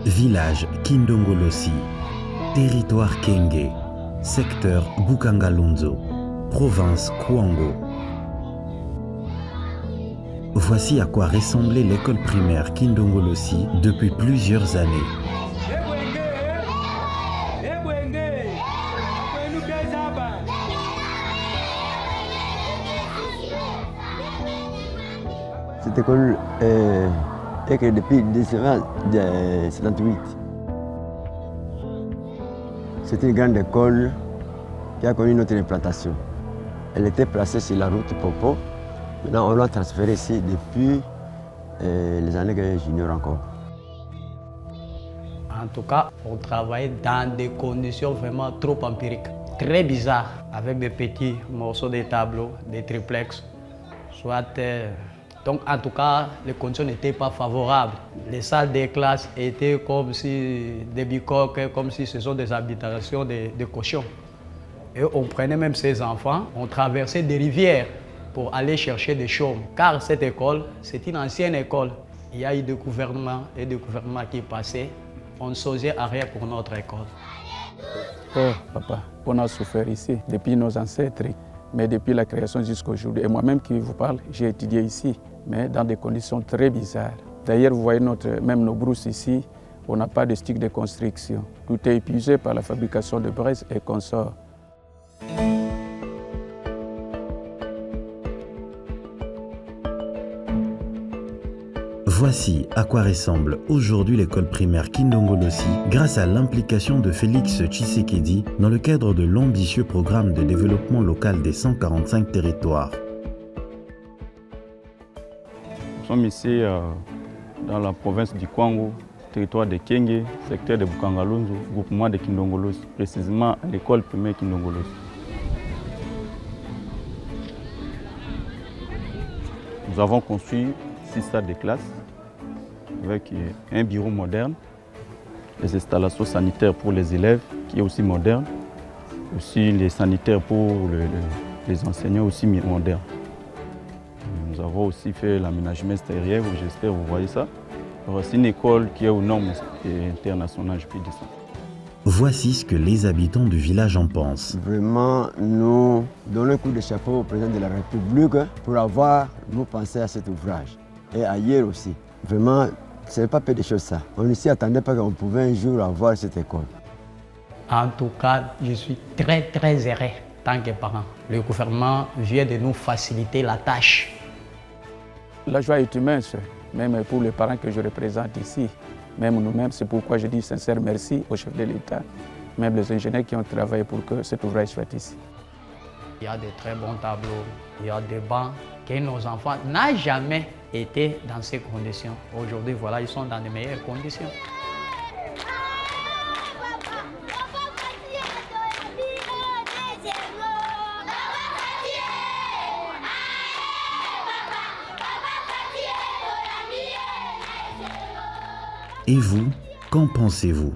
Village Kindongolosi, territoire Kenge, secteur Bukangalonzo, province Kwango. Voici à quoi ressemblait l'école primaire Kindongolosi depuis plusieurs années. Cette école est créée depuis 1978. C'est une grande école qui a connu notre implantation. Elle était placée sur la route Popo. Maintenant, on l'a transférée ici depuis les années que j'ignore encore. En tout cas, on travaillait dans des conditions vraiment trop empiriques, très bizarres, avec des petits morceaux de tableaux, des triplex, donc en tout cas, les conditions n'étaient pas favorables. Les salles des classes étaient comme si des bicoques, comme si ce sont des habitations de cochons. Et on prenait même ces enfants, on traversait des rivières pour aller chercher des chaumes. Car cette école, c'est une ancienne école. Il y a eu des gouvernements et des gouvernements qui passaient. On ne faisait rien pour notre école. Oh, papa, on a souffert ici depuis nos ancêtres, mais depuis la création jusqu'à aujourd'hui. Et moi-même qui vous parle, j'ai étudié ici, mais dans des conditions très bizarres. D'ailleurs, vous voyez même nos brousses ici, on n'a pas de stick de construction. Tout est épuisé par la fabrication de braises et consorts. Voici à quoi ressemble aujourd'hui l'école primaire Kindongolosi grâce à l'implication de Félix Tshisekedi dans le cadre de l'ambitieux programme de développement local des 145 territoires. Nous sommes ici dans la province du Kwango, territoire de Kenge, secteur de Bukangalonzo, groupement de Kindongolosi, précisément à l'école primaire Kindongolosi. Nous avons construit 6 salles de classe avec un bureau moderne, les installations sanitaires pour les élèves qui est aussi moderne, aussi les sanitaires pour les enseignants aussi modernes. Nous avons aussi fait l'aménagement extérieur, j'espère que vous voyez ça. C'est une école qui est aux normes internationales, je peux dire ça. Voici ce que les habitants du village en pensent. Vraiment, nous donnons un coup de chapeau au président de la République pour avoir nous pensé à cet ouvrage. Et ailleurs aussi. Vraiment, ce n'est pas peu de choses ça. On ne s'y attendait pas qu'on pouvait un jour avoir cette école. En tout cas, je suis très heureux en tant que parent. Le gouvernement vient de nous faciliter la tâche. La joie est immense, même pour les parents que je représente ici. Même nous-mêmes, c'est pourquoi je dis sincère merci au chef de l'État, même les ingénieurs qui ont travaillé pour que cet ouvrage soit ici. Il y a de très bons tableaux, il y a des bancs que nos enfants n'ont jamais été dans ces conditions. Aujourd'hui, voilà, ils sont dans de meilleures conditions. Et vous, qu'en pensez-vous ?